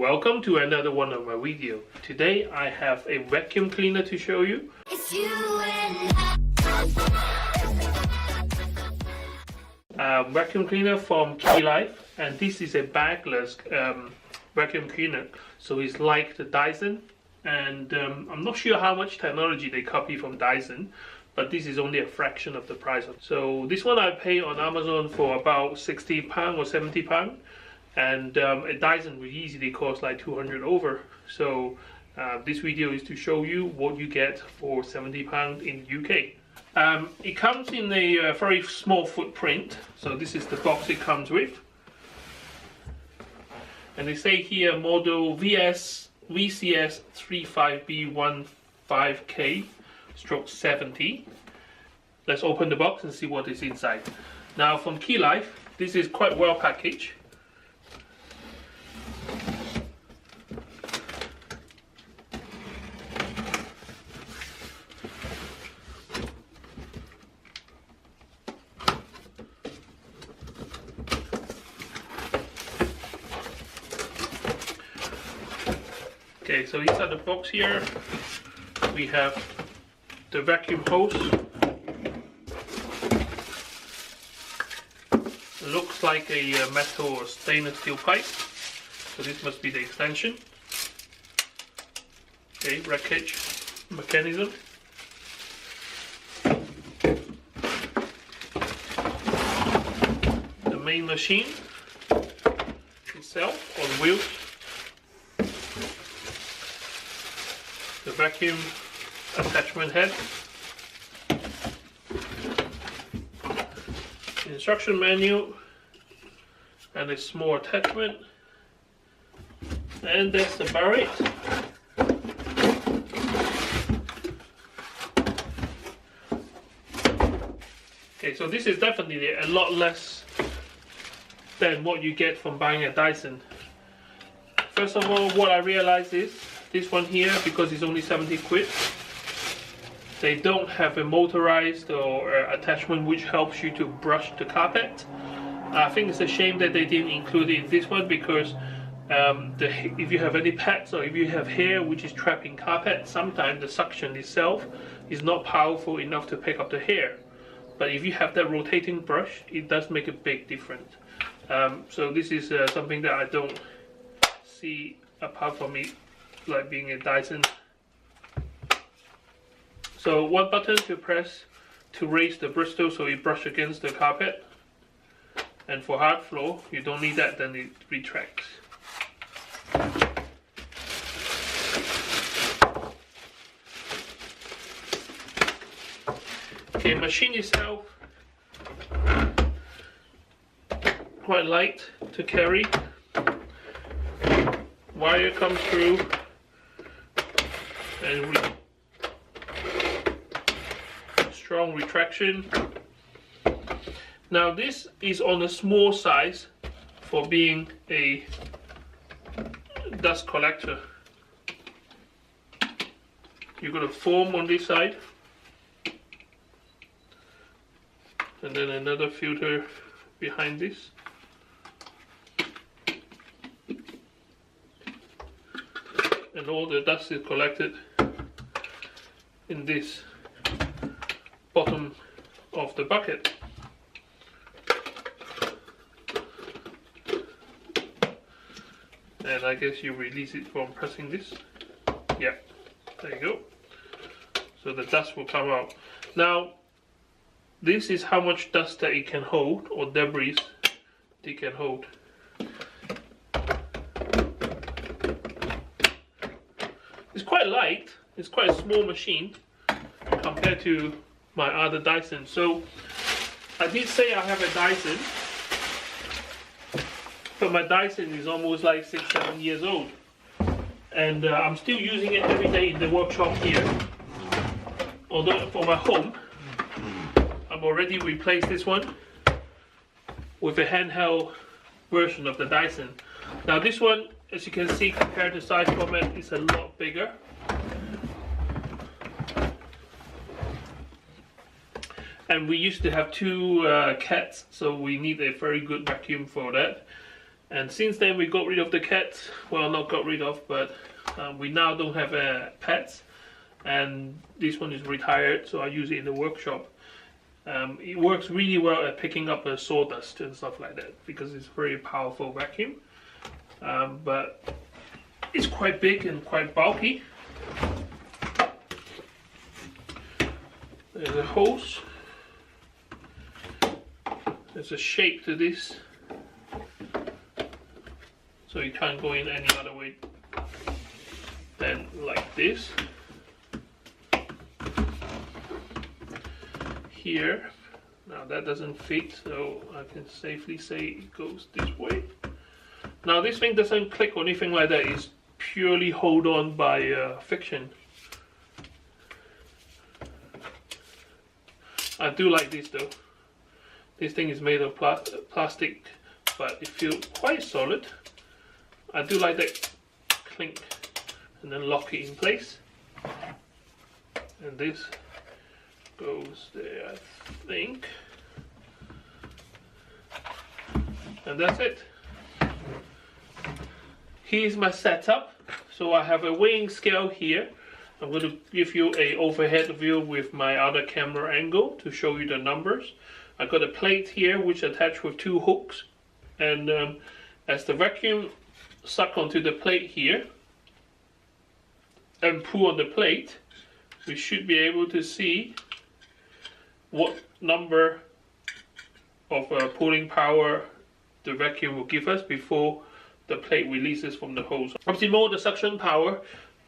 Welcome to another one of my videos. Today I have a vacuum cleaner to show you. It's you and Vacuum cleaner from Kealive, and this is a bagless vacuum cleaner. So it's like the Dyson, and I'm not sure how much technology they copy from Dyson, but this is only a fraction of the price. So this one I pay on Amazon for about £60 or £70. And a Dyson would easily cost like 200 over. So this video is to show you what you get for £70 in UK. It comes in a very small footprint. So this is the box it comes with. And they say here model VCS 35B15K/70. Let's open the box and see what is inside. Now from Kealive, this is quite well packaged. Okay, so inside the box here we have the vacuum hose. It looks like a metal or stainless steel pipe, so this must be the extension. Okay, wreckage mechanism. The main machine itself on wheels. The vacuum attachment head, instruction manual, and a small attachment, and that's the barrel. Okay, so this is definitely a lot less than what you get from buying a Dyson. First of all, what I realized is this one here, because it's only 70 quid, they don't have a motorized or attachment which helps you to brush the carpet. I think it's a shame that they didn't include it in this one, because if you have any pets or if you have hair which is trapped in carpet, sometimes the suction itself is not powerful enough to pick up the hair. But if you have that rotating brush, it does make a big difference. So this is something that I don't see apart from it like being a Dyson. So one button to press to raise the bristle so it brushes against the carpet, and for hard floor you don't need that, then it retracts. Okay, machine itself quite light to carry. Wire comes through and strong retraction. Now this is on a small size for being a dust collector. You've got a foam on this side, and then another filter behind this. And all the dust is collected in this bottom of the bucket. And I guess you release it from pressing this. Yeah, there you go. So the dust will come out. Now, this is how much dust that it can hold, or debris it can hold. It's quite light. It's quite a small machine compared to my other Dyson. So I did say I have a Dyson, but my Dyson is almost like 6-7 years old, and I'm still using it every day in the workshop here. Although for my home, I've already replaced this one with a handheld version of the Dyson. Now this one, as you can see, compared to size format, is a lot bigger. And we used to have two cats, so we need a very good vacuum for that. And since then we got rid of the cats. Well, not got rid of, but we now don't have pets. And this one is retired, so I use it in the workshop. It works really well at picking up sawdust and stuff like that because it's a very powerful vacuum. But it's quite big and quite bulky. There's a hose. There's a shape to this, so you can't go in any other way than like this. Here, now that doesn't fit, so I can safely say it goes this way. Now this thing doesn't click or anything like that, it's purely hold on by friction. I do like this though. This thing is made of plastic, but it feels quite solid. I do like that clink and then lock it in place. And this goes there, I think. And that's it. Here's my setup. So I have a weighing scale here. I'm going to give you an overhead view with my other camera angle to show you the numbers. I got a plate here which attached with 2 hooks, and as the vacuum suck onto the plate here and pull on the plate, we should be able to see what number of pulling power the vacuum will give us before the plate releases from the hose. Obviously, the more the suction power,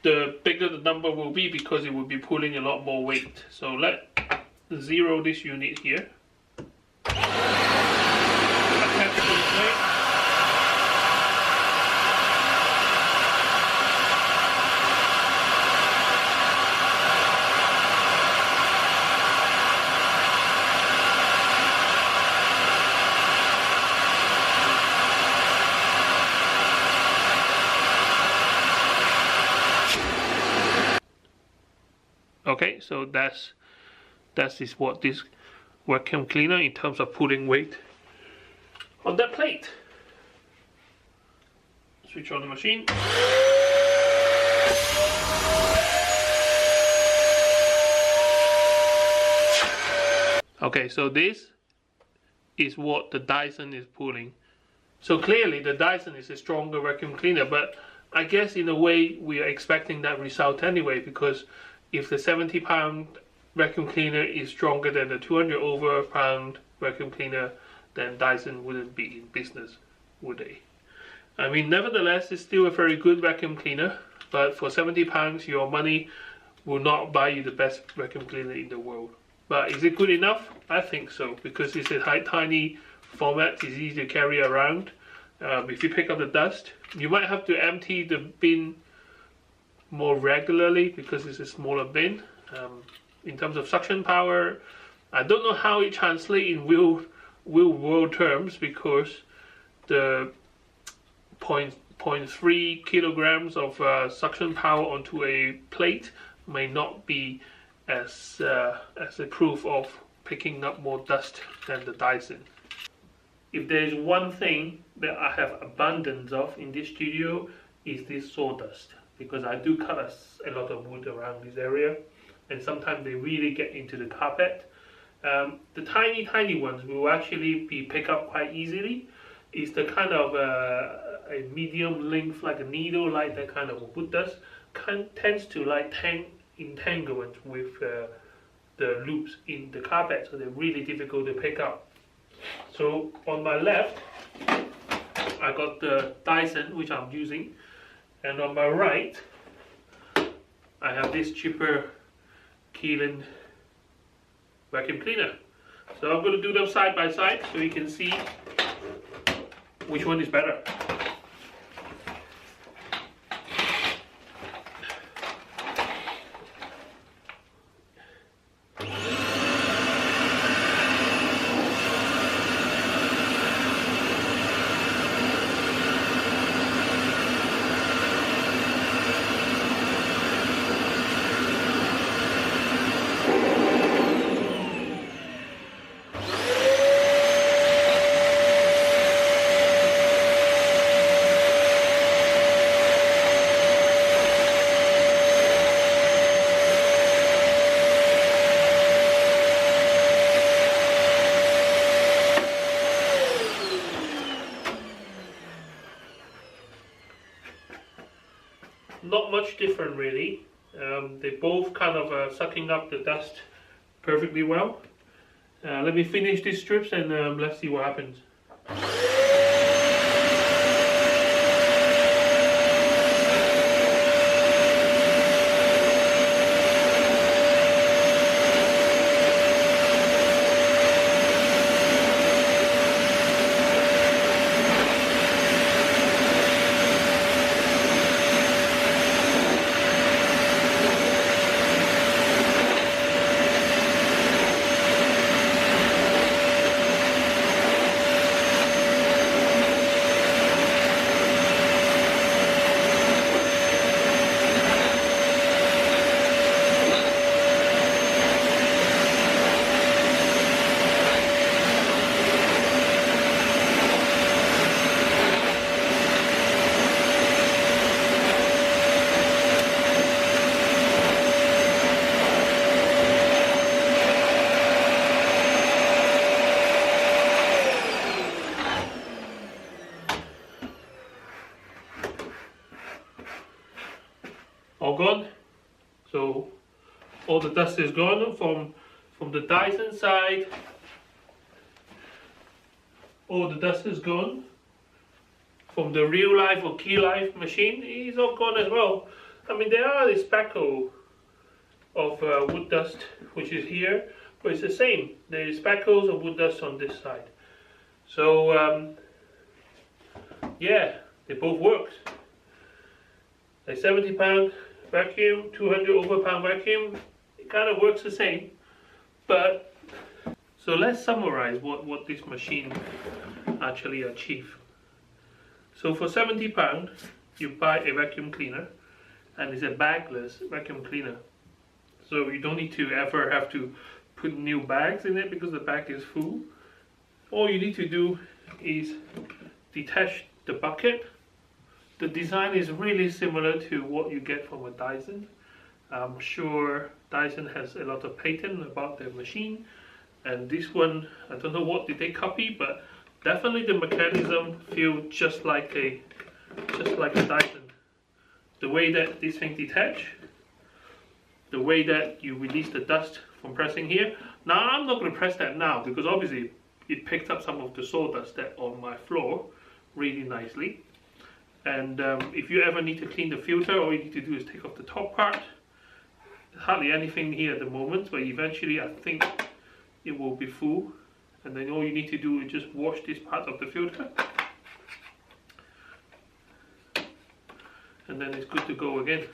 the bigger the number will be because it will be pulling a lot more weight. So let's zero this unit here. Attach to the plate. Okay, so that is what this vacuum cleaner in terms of putting weight on that plate. Switch on the machine. Okay, so this is what the Dyson is pulling. So clearly the Dyson is a stronger vacuum cleaner, but I guess in a way we are expecting that result anyway, because if the 70-pound vacuum cleaner is stronger than the 200 over pound vacuum cleaner, then Dyson wouldn't be in business, would they? I mean, nevertheless, it's still a very good vacuum cleaner, but for 70 pounds, your money will not buy you the best vacuum cleaner in the world. But is it good enough? I think so, because it's a tiny format, it's easy to carry around. If you pick up the dust, you might have to empty the bin more regularly because it's a smaller bin. In terms of suction power, I don't know how it translates in real world terms, because the 0.3 kilograms of suction power onto a plate may not be as a proof of picking up more dust than the Dyson. If there is one thing that I have abundance of in this studio, is this sawdust, because I do cut a lot of wood around this area, and sometimes they really get into the carpet. The tiny ones will actually be picked up quite easily. It's the kind of a medium length, like a needle, like that kind of wood dust, tends to like entanglement with the loops in the carpet, so they're really difficult to pick up. So on my left, I got the Dyson, which I'm using, and on my right, I have this cheaper Kealive vacuum cleaner. So I'm going to do them side by side so you can see which one is better. not much different really. They both kind of sucking up the dust perfectly well. Let me finish these strips and let's see what happens. All gone. So all the dust is gone from the Dyson side. All the dust is gone from the real life or Kealive machine. It's all gone as well. I mean, there are a speckle of wood dust which is here, but it's the same. There is speckles of wood dust on this side. So yeah, they both worked. A 70 pound vacuum, 200 over pound vacuum, it kind of works the same. But so let's summarize what this machine actually achieved. So for 70 pound, you buy a vacuum cleaner, and it's a bagless vacuum cleaner. So you don't need to ever have to put new bags in it because the bag is full. All you need to do is detach the bucket. The design is really similar to what you get from a Dyson. I'm sure Dyson has a lot of patent about their machine, and this one, I don't know what did they copy, but definitely the mechanism feels just like a Dyson. The way that this thing detach, the way that you release the dust from pressing here. Now I'm not going to press that now because obviously it picked up some of the sawdust that on my floor really nicely. And if you ever need to clean the filter, all you need to do is take off the top part. There's hardly anything here at the moment, but eventually I think it will be full. And then all you need to do is just wash this part of the filter. And then it's good to go again.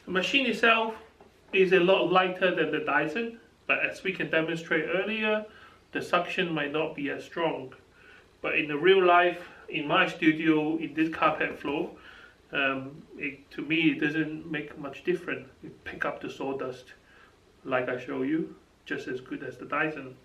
The machine itself is a lot lighter than the Dyson, but as we can demonstrate earlier, the suction might not be as strong. But in the real life, in my studio, in this carpet floor, to me it doesn't make much difference. You pick up the sawdust like I show you, just as good as the Dyson.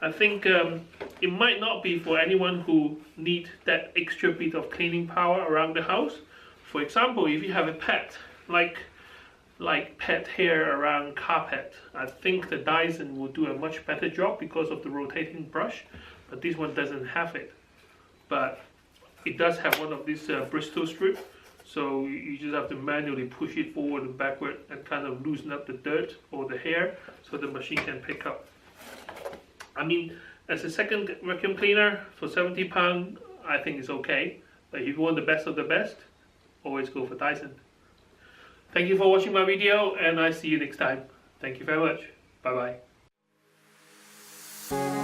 I think it might not be for anyone who need that extra bit of cleaning power around the house. For example, if you have a pet, like pet hair around carpet, I think the Dyson will do a much better job because of the rotating brush, but this one doesn't have it. But it does have one of these Bristol strips, so you just have to manually push it forward and backward and kind of loosen up the dirt or the hair so the machine can pick up. I mean, as a second vacuum cleaner for 70 pounds, I think it's okay, but if you want the best of the best, always go for Dyson. Thank you for watching my video, and I see you next time. Thank you very much. Bye bye.